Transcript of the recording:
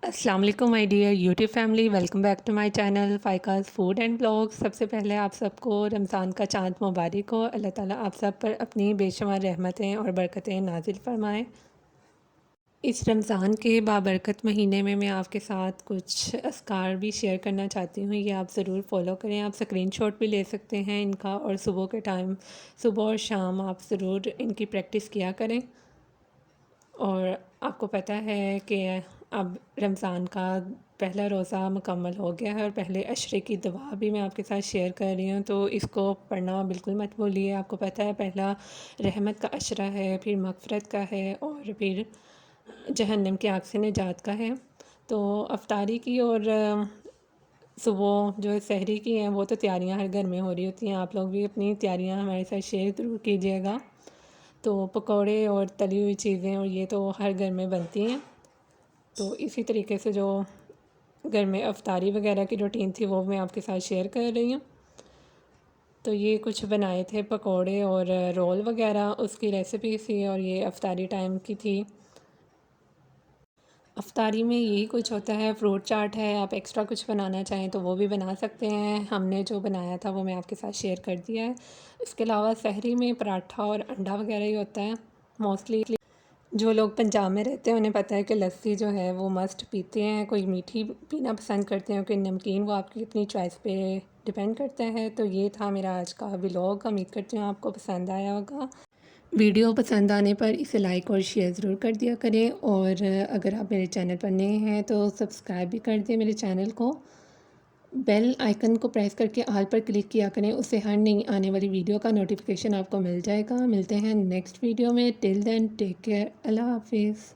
अस्सलाम वालेकुम my dear YouTube family, welcome back to my channel Faiqa's food and blog. सबसे पहले आप सबको रमज़ान का चाँद मुबारक हो। अल्लाह ताला आप सब पर अपनी बेशुमार रहमतें और बरकतें नाजिल फ़रमाएँ। इस रमज़ान के बाबरकत महीने में मैं आपके साथ कुछ अस्कार भी शेयर करना चाहती हूँ, ये आप ज़रूर फ़ॉलो करें। आप स्क्रीनशॉट भी ले सकते हैं इनका, और सुबह के टाइम, सुबह और शाम आप ज़रूर इनकी प्रैक्टिस किया करें। और आपको पता है कि अब रमज़ान का पहला रोज़ा मुकम्मल हो गया है और पहले अशरे की दुआ भी मैं आपके साथ शेयर कर रही हूँ, तो इसको पढ़ना बिल्कुल मत भूलिए। आपको पता है पहला रहमत का अशरा है, फिर मग़फ़िरत का है और फिर जहन्नम की आग से निजात का है। तो अफ्तारी की और सुबह जो सहरी की हैं वो तो तैयारियां हर घर में हो रही होती हैं। आप लोग भी अपनी तैयारियां हमारे साथ शेयर ज़रूर कीजिएगा। तो पकौड़े और तली हुई चीज़ें और ये तो हर घर में बनती हैं। तो इसी तरीके से जो घर में अफ्तारी वगैरह की रूटीन थी वो मैं आपके साथ शेयर कर रही हूँ। तो ये कुछ बनाए थे पकौड़े और रोल वगैरह, उसकी रेसिपी थी और ये अफ्तारी टाइम की थी। अफ्तारी में यही कुछ होता है, फ्रूट चाट है, आप एक्स्ट्रा कुछ बनाना चाहें तो वो भी बना सकते हैं। हमने जो बनाया था वो मैं आपके साथ शेयर कर दिया है। इसके अलावा सहरी में पराठा और अंडा वगैरह ही होता है मोस्टली। जो लोग पंजाब में रहते हैं उन्हें पता है कि लस्सी जो है वो मस्ट पीते हैं। कोई मीठी पीना पसंद करते हैं, कोई नमकीन, वो आपकी अपनी चॉइस पे डिपेंड करता है। तो ये था मेरा आज का व्लॉग। उम्मीद करती हूँ आपको पसंद आया होगा। वीडियो पसंद आने पर इसे लाइक और शेयर ज़रूर कर दिया करें, और अगर आप मेरे चैनल पर नए हैं तो सब्सक्राइब भी कर दें मेरे चैनल को। बेल आइकन को प्रेस करके ऑल पर क्लिक किया करें, उससे हर नई आने वाली वीडियो का नोटिफिकेशन आपको मिल जाएगा। मिलते हैं नेक्स्ट वीडियो में। टिल देन टेक केयर, अल्लाह हाफिज़।